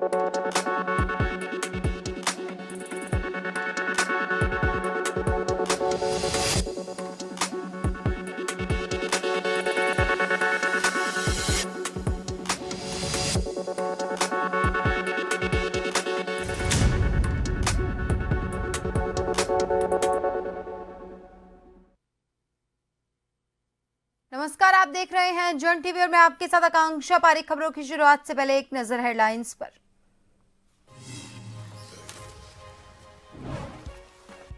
नमस्कार, आप देख रहे हैं जन टीवी और मैं आपके साथ आकांक्षा पारिक। खबरों की शुरुआत से पहले एक नजर हेडलाइंस पर।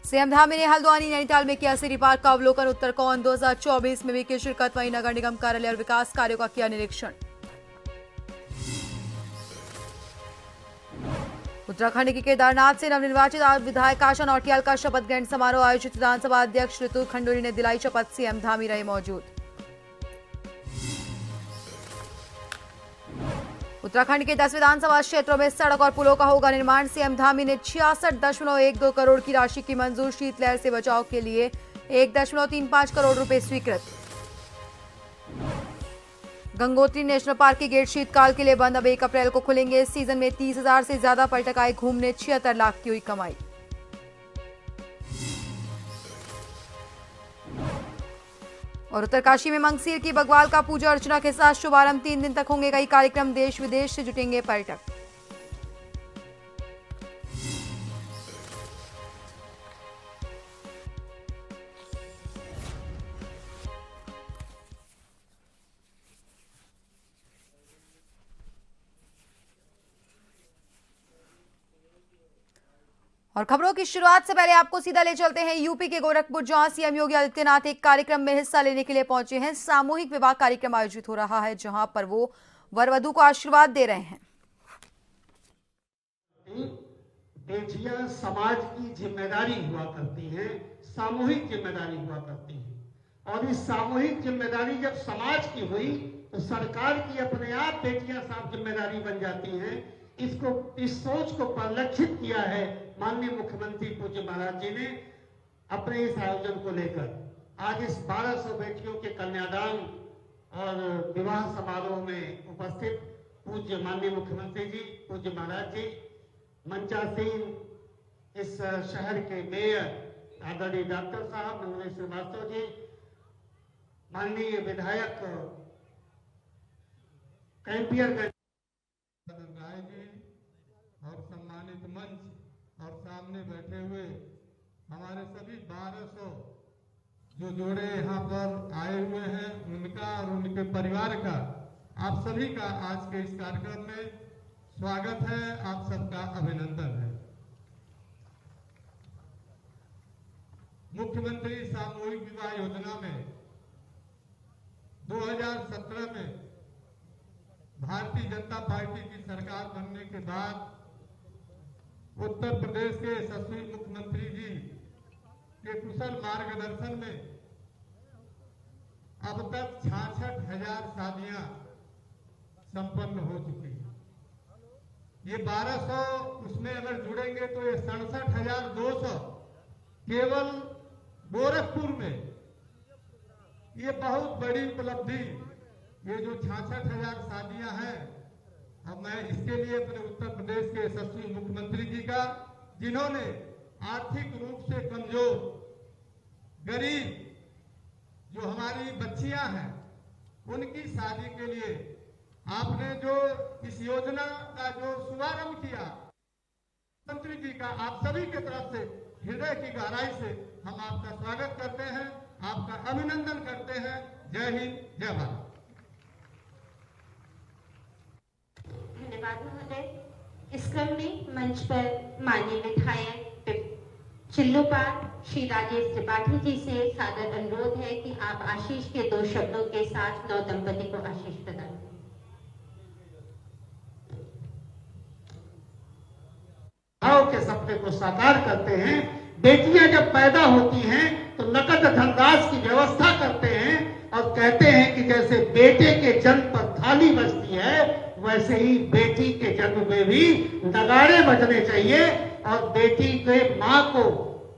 सीएम धामी ने हल्द्वानी नैनीताल में किया सिटी पार्क का अवलोकन। उत्तर कौन 2024 में भी की शिरकत, वहीं नगर निगम कार्यालय और विकास कार्यों का किया निरीक्षण। उत्तराखंड के केदारनाथ से नवनिर्वाचित विधायक आशा नौटियाल का शपथ ग्रहण समारोह आयोजित। विधानसभा अध्यक्ष ऋतु खंडूरी ने दिलाई शपथ, सीएम धामी रहे मौजूद। उत्तराखंड के 10 विधानसभा क्षेत्रों में सड़क और पुलों का होगा निर्माण। सीएम धामी ने 66.12 करोड़ की राशि की मंजूर। शीतलहर से बचाव के लिए 1.35 करोड़ रुपए स्वीकृत। गंगोत्री नेशनल पार्क के गेट शीतकाल के लिए बंद, अब 1 अप्रैल को खुलेंगे। इस सीजन में 30,000 से ज्यादा पर्यटक आए घूमने, 76 लाख की हुई कमाई। और उत्तरकाशी में मंगसीर की बग्वाल का पूजा अर्चना के साथ शुभारंभ। 3 दिन तक होंगे कई कार्यक्रम, देश विदेश से जुटेंगे पर्यटक। और खबरों की शुरुआत से पहले आपको सीधा ले चलते हैं यूपी के गोरखपुर, जहां सीएम योगी आदित्यनाथ एक कार्यक्रम में हिस्सा लेने के लिए पहुंचे हैं। सामूहिक विवाह कार्यक्रम आयोजित हो रहा है, जहां पर वो वर वधू को आशीर्वाद दे रहे हैं। बेटियां समाज की जिम्मेदारी हुआ करती हैं, सामूहिक जिम्मेदारी हुआ करती है। और इस सामूहिक जिम्मेदारी जब समाज की हुई तो सरकार की अपने आप बेटियां साफ जिम्मेदारी बन जाती हैं। इस सोच को परिलक्षित किया है माननीय मुख्यमंत्री पूज्य महाराज जी ने अपने इस आयोजन को लेकर। आज इस 1200 बेटियों के कन्यादान और विवाह समारोह में उपस्थित पूज्य माननीय मुख्यमंत्री जी, पूज्य महाराज जी, मंचासीन इस शहर के मेयर आदरणीय डॉक्टर साहब नवनीत श्रीवास्तव जी, माननीय विधायक कैंपियर राय जी और सम्मानित मंच और सामने बैठे हुए हमारे सभी 1200 जो जोड़े यहाँ पर आए हुए हैं, उनका और उनके परिवार का, आप सभी का आज के इस कार्यक्रम में स्वागत है, आप सबका अभिनंदन है। मुख्यमंत्री सामूहिक विवाह योजना में 2017 में भारतीय जनता पार्टी की सरकार बनने के बाद उत्तर प्रदेश के यशस्वी मुख्यमंत्री जी के कुशल मार्गदर्शन में अब तक 66,000 शादियां संपन्न हो चुकी हैं। ये 1200 उसमें अगर जुड़ेंगे तो ये 67,200 केवल गोरखपुर में। ये बहुत बड़ी उपलब्धि, ये जो 66,000 शादियां हैं। अब मैं इसके लिए अपने उत्तर प्रदेश के यशस्वी मुख्यमंत्री जी का, जिन्होंने आर्थिक रूप से कमजोर, गरीब जो हमारी बच्चियां हैं, उनकी शादी के लिए आपने जो इस योजना का जो शुभारंभ किया, मंत्री जी का आप सभी के तरफ से हृदय की गहराई से हम आपका स्वागत करते हैं, आपका अभिनंदन करते हैं। जय हिंद, जय भारत। धन्यवाद महोदय। इस क्रम में मंच पर माननीय विधायक चिल्लूपाल श्री राजेश त्रिपाठी जी से सादर अनुरोध है कि आप आशीष के 2 शब्दों के साथ नव दंपति को आशीष प्रदान के सपने को साकार करते हैं। बेटियां जब पैदा होती हैं तो नकद धनराशि की व्यवस्था करते हैं और कहते हैं कि जैसे बेटे के जन्म पर थाली बजती है, वैसे ही बेटी के जन्म में भी नगाड़े बजने चाहिए। और बेटी के माँ को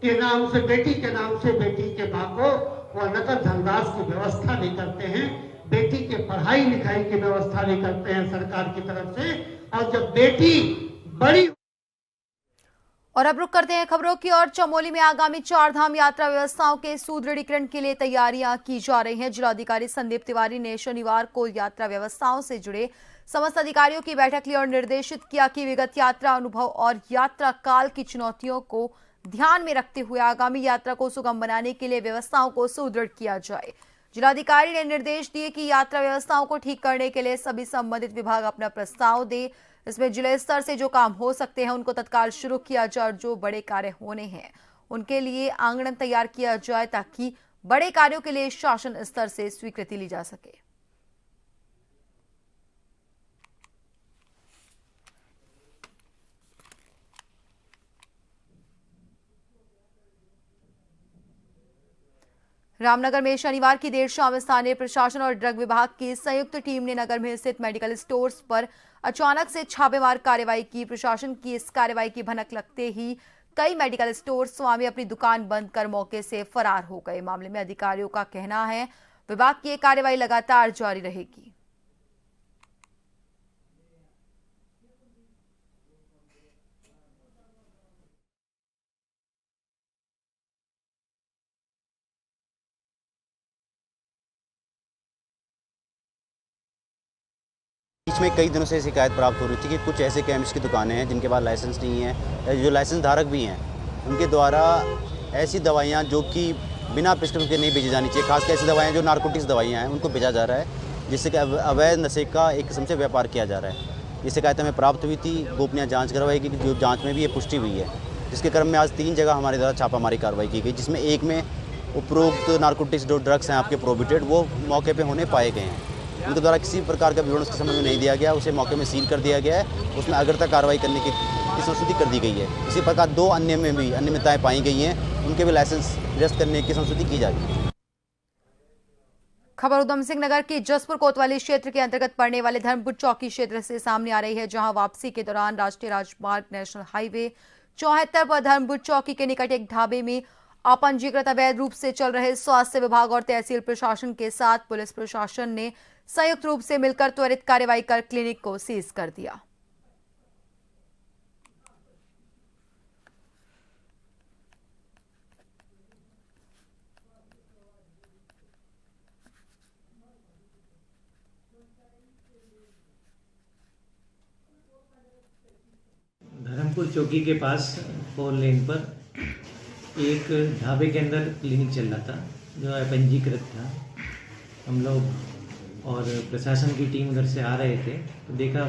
के नाम से, बेटी के नाम से बेटी के माँ को वह नकद धनराशि की व्यवस्था भी करते हैं। बेटी के पढ़ाई लिखाई की व्यवस्था भी करते हैं सरकार की तरफ से। और जब बेटी बड़ी और अब रुक करते हैं खबरों की ओर। चमोली में आगामी 4 धाम यात्रा व्यवस्थाओं के सुदृढ़ीकरण के लिए तैयारियां की जा रही हैं। जिलाधिकारी संदीप तिवारी ने शनिवार को यात्रा व्यवस्थाओं से जुड़े समस्त अधिकारियों की बैठक ली और निर्देशित किया कि विगत यात्रा अनुभव और यात्रा काल की चुनौतियों को ध्यान में रखते हुए आगामी यात्रा को सुगम बनाने के लिए व्यवस्थाओं को सुदृढ़ किया जाए। जिलाधिकारी ने निर्देश दिए कि यात्रा व्यवस्थाओं को ठीक करने के लिए सभी संबंधित विभाग अपना प्रस्ताव दे। इसमें जिले स्तर से जो काम हो सकते हैं उनको तत्काल शुरू किया जाए और जो बड़े कार्य होने हैं उनके लिए आंगन तैयार किया जाए ताकि बड़े कार्यों के लिए शासन स्तर से स्वीकृति ली जा सके। रामनगर में शनिवार की देर शाम स्थानीय प्रशासन और ड्रग विभाग की संयुक्त टीम ने नगर में स्थित मेडिकल स्टोर्स पर अचानक से छापेमार कार्रवाई की। प्रशासन की इस कार्रवाई की भनक लगते ही कई मेडिकल स्टोर स्वामी अपनी दुकान बंद कर मौके से फरार हो गए। मामले में अधिकारियों का कहना है विभाग की कार्रवाई लगातार जारी रहेगी। बीच में कई दिनों से शिकायत प्राप्त हो रही थी कि कुछ ऐसे केमिस्ट की दुकानें हैं जिनके पास लाइसेंस नहीं है या जो लाइसेंस धारक भी हैं उनके द्वारा ऐसी दवाइयाँ जो कि बिना प्रिस्क्रिप्शन के नहीं बेची जानी चाहिए, खासकर ऐसी दवाइयाँ जो नारकोटिक्स दवाइयाँ हैं उनको बेचा जा रहा है, जिससे कि अवैध नशे का एक किस्म से व्यापार किया जा रहा है। ये शिकायत हमें प्राप्त हुई थी, गोपनीय जाँच करवाई गई, जो जाँच में भी ये पुष्टि हुई है, जिसके क्रम में आज 3 जगह हमारे द्वारा छापामारी कार्रवाई की गई, जिसमें एक में उपरोक्त नारकोटिक्स जो ड्रग्स हैं आपके प्रोहिबिटेड वो मौके पर होने पाए गए हैं। उनके द्वारा किसी प्रकार का विवरण उसके संबंध में नहीं दिया गया, उसे मौके में सील कर दिया गया है, उसमें अग्रता कार्रवाई करने की संस्तुति कर दी गई है। इसी प्रकार 2 अन्य में भी अनियमितताएं पाई गई हैं, उनके भी लाइसेंस निरस्त करने की संस्तुति की जा रही है। खबर उधम सिंह नगर के जसपुर कोतवाली क्षेत्र के अंतर्गत पड़ने वाले धर्मपुर चौकी क्षेत्र से सामने आ रही है, जहां वापसी के दौरान राष्ट्रीय राजमार्ग नेशनल हाईवे 74 पर धर्मपुर चौकी के निकट एक ढाबे में अपंजीकृत अवैध रूप से चल रहे स्वास्थ्य विभाग और तहसील प्रशासन के साथ पुलिस प्रशासन ने संयुक्त रूप से मिलकर त्वरित कार्रवाई कर क्लिनिक को सीज कर दिया। धर्मपुर चौकी के पास 4 लेन पर एक ढाबे के अंदर क्लिनिक चल रहा था जो अपंजीकृत था। हम लोग और प्रशासन की टीम उधर से आ रहे थे तो देखा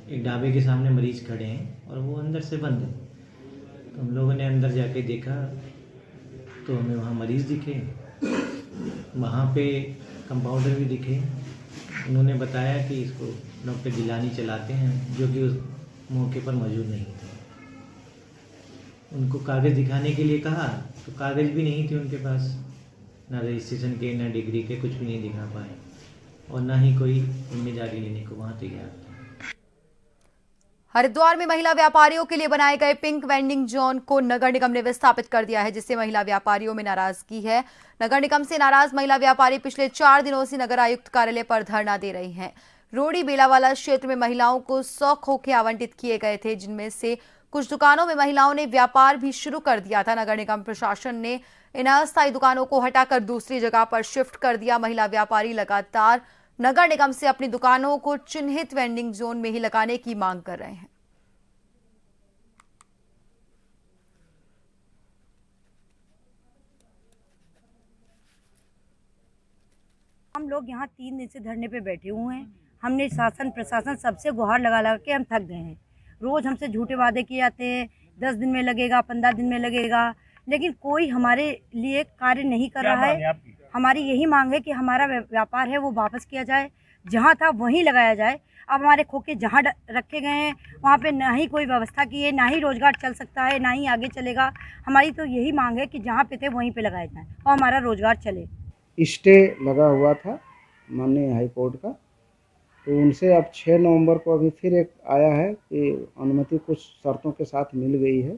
एक ढाबे के सामने मरीज खड़े हैं और वो अंदर से बंद है। तो हम लोगों ने अंदर जाके देखा तो हमें वहाँ मरीज दिखे, वहाँ पे कंपाउंडर भी दिखे। उन्होंने बताया कि इसको डॉक्टर जिलानी चलाते हैं, जो कि उस मौके पर मौजूद नहीं थे। उनको कागज़ दिखाने के लिए कहा तो कागज़ भी नहीं थे उनके पास, ना रजिस्ट्रेशन के ना डिग्री के, कुछ भी नहीं दिखा पाए और ना ही कोई जिम्मेदारी लेने को वहाँ तैयार था। हरिद्वार में महिला व्यापारियों के लिए बनाए गए पिंक वेंडिंग जोन को नगर निगम ने विस्थापित कर दिया है, जिससे महिला व्यापारियों में नाराजगी है। नगर निगम से नाराज महिला व्यापारी पिछले 4 दिनों से नगर आयुक्त कार्यालय पर धरना दे रही हैं। रोडी बेलावाला क्षेत्र में महिलाओं को 100 खोखे आवंटित किए गए थे, जिनमें से कुछ दुकानों में महिलाओं ने व्यापार भी शुरू कर दिया था। नगर निगम प्रशासन ने इन अस्थायी दुकानों को हटाकर दूसरी जगह पर शिफ्ट कर दिया। महिला व्यापारी लगातार नगर निगम से अपनी दुकानों को चिन्हित वेंडिंग जोन में ही लगाने की मांग कर रहे हैं। हम लोग यहाँ 3 दिन से धरने पे बैठे हुए हैं। हमने शासन प्रशासन सबसे गुहार लगा लगा के हम थक गए हैं। रोज हमसे झूठे वादे किए जाते हैं, 10 दिन में लगेगा, 15 दिन में लगेगा, लेकिन कोई हमारे लिए कार्य नहीं कर रहा है। हमारी यही मांग है कि हमारा व्यापार है वो वापस किया जाए, जहाँ था वहीं लगाया जाए। अब हमारे खोखे जहाँ रखे गए हैं वहाँ पे ना ही कोई व्यवस्था की है, ना ही रोजगार चल सकता है, ना ही आगे चलेगा। हमारी तो यही मांग है कि जहाँ पे थे वहीं पे लगाया जाए और हमारा रोजगार चले। स्टे लगा हुआ था माननीय हाई कोर्ट का, तो उनसे अब 6 नवंबर को अभी फिर एक आया है कि अनुमति कुछ शर्तों के साथ मिल गई है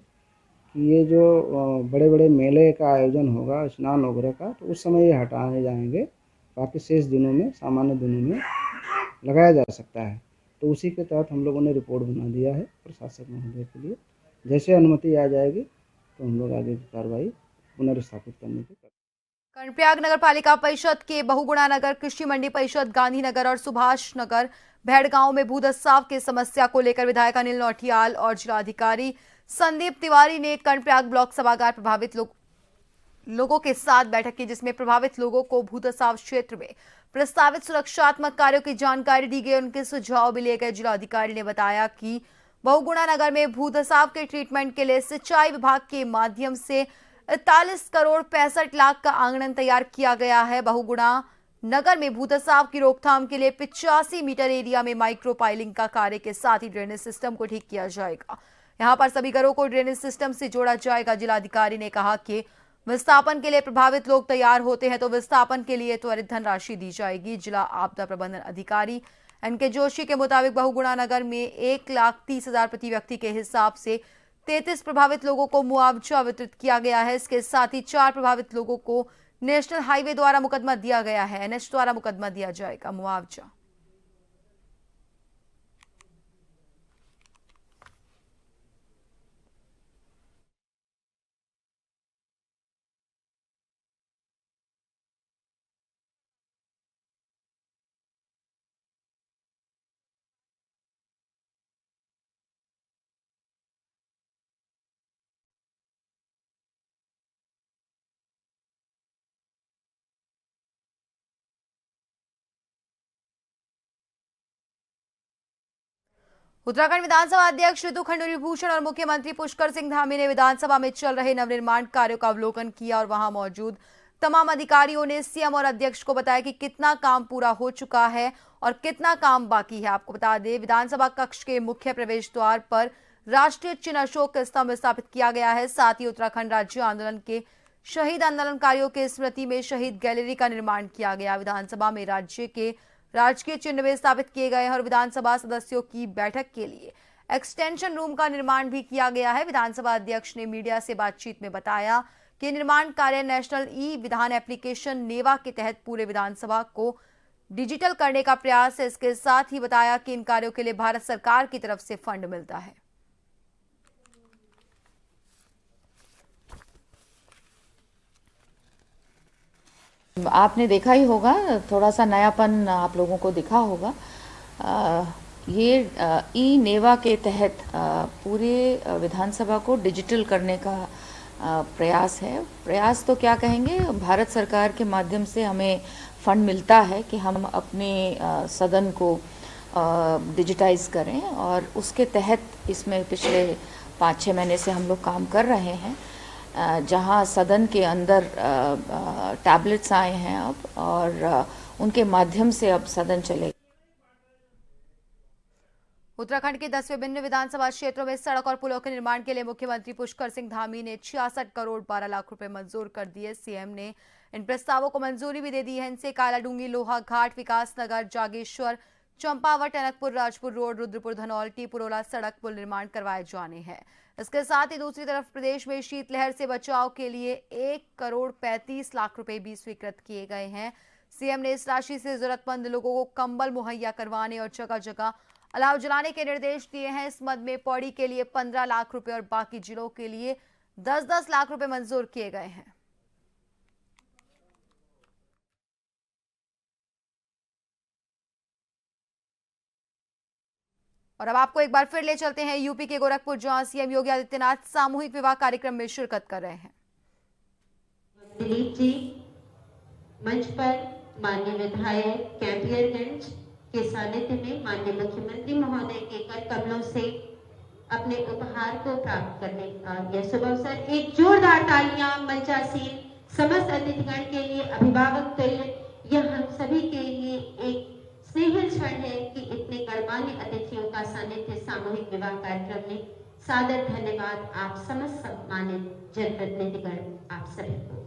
कि ये जो बड़े बड़े मेले का आयोजन होगा स्नान वगैरह का, तो उस समय ये हटाए जाएंगे। बाकी शेष दिनों में, सामान्य दिनों में लगाया जा सकता है। तो उसी के तहत हम लोगों ने रिपोर्ट बना दिया है प्रशासक महोदय के लिए। जैसे अनुमति आ जाएगी तो हम लोग आगे की कार्रवाई पुनर्स्थापित करने की। कर्णप्रयाग नगर पालिका परिषद के बहुगुणा नगर, कृषि मंडी परिषद गांधीनगर और सुभाष नगर भेड़गांव में भूधसाव की समस्या को लेकर विधायक अनिल नौटियाल और जिलाधिकारी संदीप तिवारी ने कर्णप्रयाग ब्लॉक सभागार प्रभावित लोगों के साथ बैठक की, जिसमें प्रभावित लोगों को भूधसाव क्षेत्र में प्रस्तावित सुरक्षात्मक कार्यों की जानकारी दी गई। उनके सुझाव भी लिए गए। जिलाधिकारी ने बताया कि बहुगुणा नगर में भूधसाव के ट्रीटमेंट के लिए सिंचाई विभाग के माध्यम से 41 करोड़ 65 लाख का आंगन तैयार किया गया है। बहुगुणा नगर में भूधसाव की रोकथाम के लिए 85 मीटर एरिया में माइक्रो पाइलिंग का कार्य के साथ ही ड्रेनेज सिस्टम को ठीक किया जाएगा। यहां पर सभी घरों को ड्रेनेज सिस्टम से जोड़ा जाएगा। जिलाधिकारी ने कहा कि विस्थापन के लिए प्रभावित लोग तैयार होते हैं तो विस्थापन के लिए त्वरित धनराशि दी जाएगी। जिला आपदा प्रबंधन अधिकारी एनके जोशी के मुताबिक बहुगुणा नगर में 1,30,000 प्रति व्यक्ति के हिसाब से 33 प्रभावित लोगों को मुआवजा वितरित किया गया है। इसके साथ ही 4 प्रभावित लोगों को नेशनल हाईवे द्वारा मुकदमा दिया गया है। एनएच द्वारा मुकदमा दिया जाएगा। मुआवजा उत्तराखंड विधानसभा अध्यक्ष ऋतु खंडूरी भूषण और मुख्यमंत्री पुष्कर सिंह धामी ने विधानसभा में चल रहे नवनिर्माण कार्यों का अवलोकन किया और वहां मौजूद तमाम अधिकारियों ने सीएम और अध्यक्ष को बताया कि कितना काम पूरा हो चुका है और कितना काम बाकी है। आपको बता दें, विधानसभा कक्ष के मुख्य प्रवेश द्वार पर राष्ट्रीय चिन्ह अशोक स्तंभ स्थापित किया गया है। साथ ही उत्तराखंड राज्य आंदोलन के शहीद आंदोलनकारियों के स्मृति में शहीद गैलरी का निर्माण किया गया। विधानसभा में राज्य के राजकीय चिन्ह भी स्थापित किए गए हैं और विधानसभा सदस्यों की बैठक के लिए एक्सटेंशन रूम का निर्माण भी किया गया है। विधानसभा अध्यक्ष ने मीडिया से बातचीत में बताया कि निर्माण कार्य नेशनल ई विधान एप्लीकेशन नेवा के तहत पूरे विधानसभा को डिजिटल करने का प्रयास है। इसके साथ ही बताया कि इन कार्यों के लिए भारत सरकार की तरफ से फंड मिलता है। आपने देखा ही होगा, थोड़ा सा नयापन आप लोगों को दिखा होगा। ये ई नेवा के तहत पूरे विधानसभा को डिजिटल करने का प्रयास है। प्रयास तो क्या कहेंगे, भारत सरकार के माध्यम से हमें फंड मिलता है कि हम अपने सदन को डिजिटाइज करें और उसके तहत इसमें पिछले 5-6 महीने से हम लोग काम कर रहे हैं, जहां सदन के अंदर टैबलेट्स आए हैं अब और उनके माध्यम से अब सदन चलेगा। उत्तराखंड के 10 विभिन्न विधानसभा क्षेत्रों में सड़क और पुलों के निर्माण के लिए मुख्यमंत्री पुष्कर सिंह धामी ने 66 करोड़ 12 लाख रुपए मंजूर कर दिए। सीएम ने इन प्रस्तावों को मंजूरी भी दे दी है। इनसे कालाडूंगी, लोहा घाट, विकास नगर, जागेश्वर, चंपावत, टनकपुर, राजपुर रोड, रुद्रपुर, धनौल्टी, पुरोला सड़क पुल निर्माण करवाए जाने हैं। इसके साथ ही दूसरी तरफ प्रदेश में शीतलहर से बचाव के लिए 1 करोड़ 35 लाख रुपए भी स्वीकृत किए गए हैं। सीएम ने इस राशि से जरूरतमंद लोगों को कंबल मुहैया करवाने और जगह जगह अलाव जलाने के निर्देश दिए हैं। इस मद में पौड़ी के लिए 15 लाख रुपए और बाकी जिलों के लिए 10-10 लाख रुपए मंजूर किए गए हैं। और अब आपको एक बार फिर ले चलते हैं यूपी के गोरखपुर, जहां सीएम योगी आदित्यनाथ सामूहिक विवाह कार्यक्रम में शिरकत कर रहे हैं। दिलीप जी मंच पर माननीय विधायक कैंपियरगंज के सानिध्य में माननीय मुख्यमंत्री महोदय के कर कमलों से अपने उपहार को प्राप्त करने का यह शुभ अवसर। एक जोरदार तालियां मंचासीन समस्त अतिथिगण के लिए, अभिभावक तुल्य, यह हम सभी के लिए एक स्नेहिल क्षण है कि इतने गणमान्य अतिथियों का सानिध्य सामूहिक विवाह कार्यक्रम में। सादर धन्यवाद आप समस्त सम्मानित जनप्रतिनिधिगण, आप सभी को।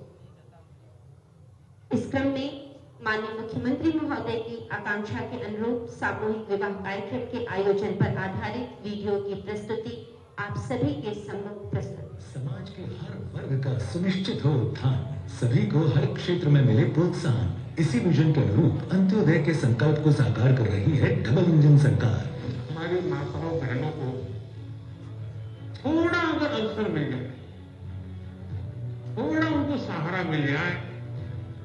इस क्रम में माननीय मुख्यमंत्री महोदय की आकांक्षा के अनुरूप सामूहिक विवाह कार्यक्रम के आयोजन पर आधारित वीडियो की प्रस्तुति आप सभी के सम्मुख प्रस्तुत। समाज के हर वर्ग का सुनिश्चित हो उत्थान, सभी को हर क्षेत्र में मिले प्रोत्साहन, इसी विजन के अनुरूप अंत्योदय के संकल्प को साकार कर रही है डबल इंजन सरकार। अवसर मिल जाए, थोड़ा उनको सहारा मिल जाए,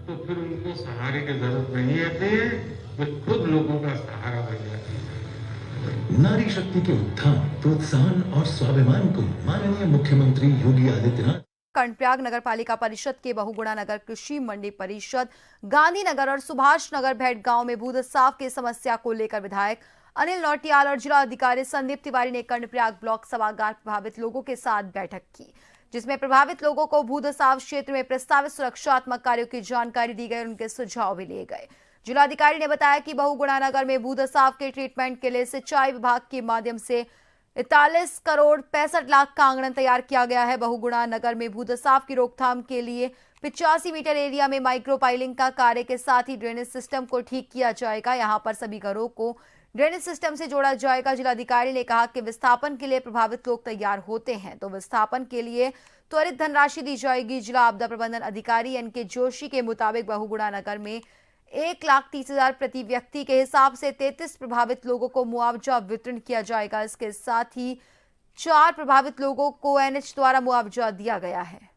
तो फिर उनको सहारे की जरूरत नहीं रहती है, वे खुद लोगों का सहारा बन जाती है। नारी शक्ति के उत्थान, प्रोत्साहन और स्वाभिमान को माननीय मुख्यमंत्री योगी आदित्यनाथ कर्णप्रयाग नगर पालिका परिषद के बहुगुणा नगर कृषि मंडी परिषद, गांधीनगर और सुभाष नगर भेड़ गांव में भूदसाव की समस्या को लेकर विधायक अनिल नौटियाल और जिला अधिकारी संदीप तिवारी ने कर्णप्रयाग ब्लॉक सभागार प्रभावित लोगों के साथ बैठक की, जिसमें प्रभावित लोगों को भूदसाव क्षेत्र में प्रस्तावित सुरक्षात्मक कार्यों की जानकारी दी गई और उनके सुझाव भी लिए गए। जिलाधिकारी ने बताया कि बहुगुणा नगर में भूदसाव के ट्रीटमेंट के लिए सिंचाई विभाग के माध्यम से 41 करोड़ 65 लाख का आंगन तैयार किया गया है। बहुगुणा नगर में भूदसाव की रोकथाम के लिए 85 मीटर एरिया में माइक्रो पाइलिंग का कार्य के साथ ही ड्रेनेज सिस्टम को ठीक किया जाएगा। यहां पर सभी घरों को ड्रेनेज सिस्टम से जोड़ा जाएगा। जिलाधिकारी ने कहा कि विस्थापन के लिए प्रभावित लोग तैयार होते हैं तो विस्थापन के लिए त्वरित धनराशि दी जाएगी। जिला आपदा प्रबंधन अधिकारी एनके जोशी के मुताबिक बहुगुणा नगर में 1,30,000 प्रति व्यक्ति के हिसाब से 33 प्रभावित लोगों को मुआवजा वितरण किया जाएगा। इसके साथ ही 4 प्रभावित लोगों को एनएच द्वारा मुआवजा दिया गया है।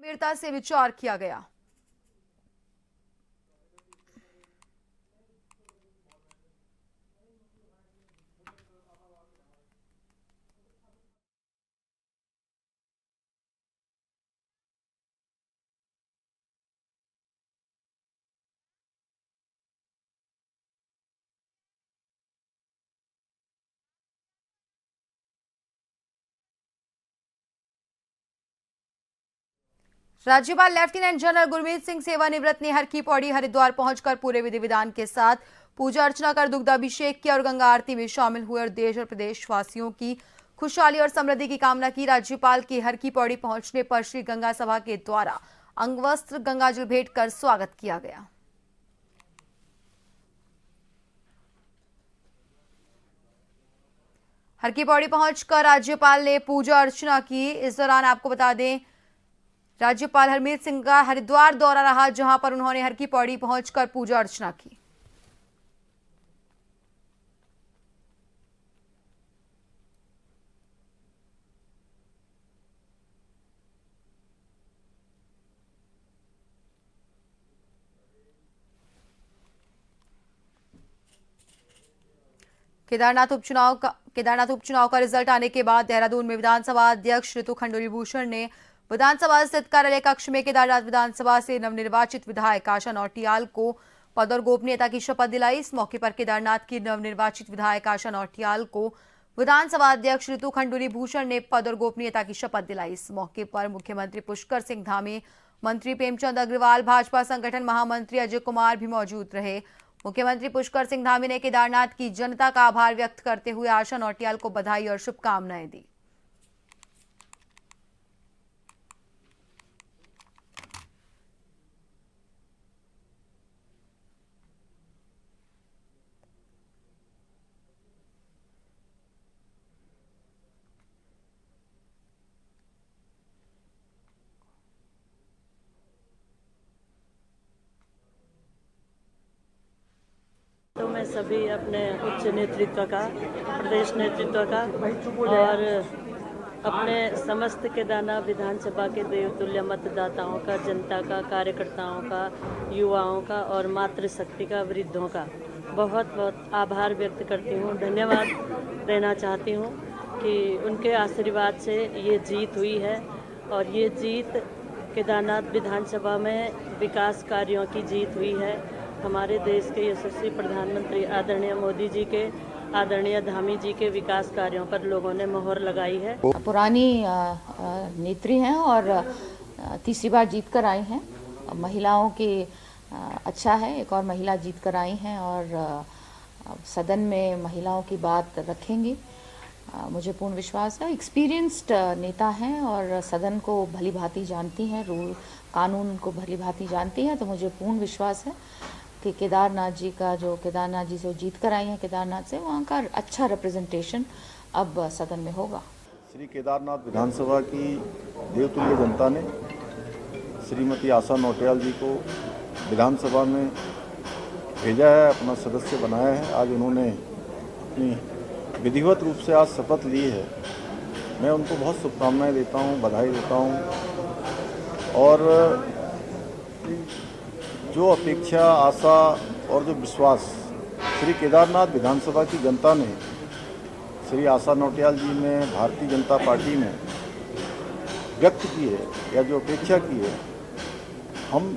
गंभीरता से विचार किया गया। राज्यपाल लेफ्टिनेंट जनरल गुरमीत सिंह सेवानिवृत्त ने हर की पौड़ी हरिद्वार पहुंचकर पूरे विधि विधान के साथ पूजा अर्चना कर दुग्धाभिषेक किया और गंगा आरती में शामिल हुए और देश और प्रदेश वासियों की खुशहाली और समृद्धि की कामना की। राज्यपाल के हर की पौड़ी पहुंचने पर श्री गंगा सभा के द्वारा अंगवस्त्र गंगाजल भेंट कर स्वागत किया गया। हर की पौड़ी पहुंचकर राज्यपाल ने पूजा अर्चना की। इस दौरान आपको बता दें राज्यपाल हरमीत सिंह का हरिद्वार दौरा रहा, जहां पर उन्होंने हर की पौड़ी पहुंचकर पूजा अर्चना की। केदारनाथ उपचुनाव का रिजल्ट आने के बाद देहरादून में विधानसभा अध्यक्ष ऋतु खंडूरी भूषण ने विधानसभा स्थित कार्यालय कक्ष में केदारनाथ विधानसभा से नवनिर्वाचित विधायक आशा नौटियाल को पद और गोपनीयता की शपथ दिलाई। इस मौके पर केदारनाथ की नवनिर्वाचित विधायक आशा नौटियाल को विधानसभा अध्यक्ष ऋतु खंडूरी भूषण ने पद और गोपनीयता की शपथ दिलाई। इस मौके पर मुख्यमंत्री पुष्कर सिंह धामी, मंत्री प्रेमचंद अग्रवाल, भाजपा संगठन महामंत्री अजय कुमार भी मौजूद रहे। मुख्यमंत्री पुष्कर सिंह धामी ने केदारनाथ की जनता का आभार व्यक्त करते हुए आशा नौटियाल को बधाई और शुभकामनाएं दी। तो मैं सभी अपने उच्च नेतृत्व का, प्रदेश नेतृत्व का और अपने समस्त केदारनाथ विधानसभा के देवतुल्य मतदाताओं का, जनता का, कार्यकर्ताओं का, युवाओं का और मातृशक्ति का, वृद्धों का बहुत बहुत आभार व्यक्त करती हूँ, धन्यवाद देना चाहती हूँ कि उनके आशीर्वाद से ये जीत हुई है और ये जीत केदारनाथ विधानसभा में विकास कार्यों की जीत हुई है। हमारे देश के यशस्वी प्रधानमंत्री आदरणीय मोदी जी के, आदरणीय धामी जी के विकास कार्यों पर लोगों ने मोहर लगाई है। पुरानी नेत्री हैं और तीसरी बार जीत कर आई हैं। महिलाओं की अच्छा है, एक और महिला जीत कर आई हैं और सदन में महिलाओं की बात रखेंगी। मुझे पूर्ण विश्वास है, एक्सपीरियंस्ड नेता हैं और सदन को भली भांति जानती हैं, रूल कानून को भली भांति जानती हैं। तो मुझे पूर्ण विश्वास है कि केदारनाथ जी से जीत कर आई हैं केदारनाथ से, वहाँ का अच्छा रिप्रेजेंटेशन अब सदन में होगा। श्री केदारनाथ विधानसभा की देवतुल्य जनता ने श्रीमती आशा नौटियाल जी को विधानसभा में भेजा है, अपना सदस्य बनाया है। आज उन्होंने अपनी विधिवत रूप से आज शपथ ली है। मैं उनको बहुत शुभकामनाएं देता हूं, बधाई देता हूं और जो अपेक्षा, आशा और जो विश्वास श्री केदारनाथ विधानसभा की जनता ने श्री आशा नौटियाल जी में, भारतीय जनता पार्टी में व्यक्त की है या जो अपेक्षा की है, हम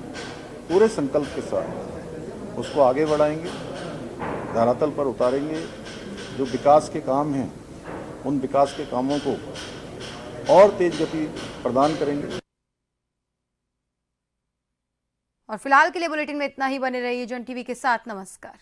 पूरे संकल्प के साथ उसको आगे बढ़ाएंगे, धरातल पर उतारेंगे। जो विकास के काम हैं उन विकास के कामों को और तेज गति प्रदान करेंगे। और फिलहाल के लिए बुलेटिन में इतना ही। बने रहिए जन टीवी के साथ। नमस्कार।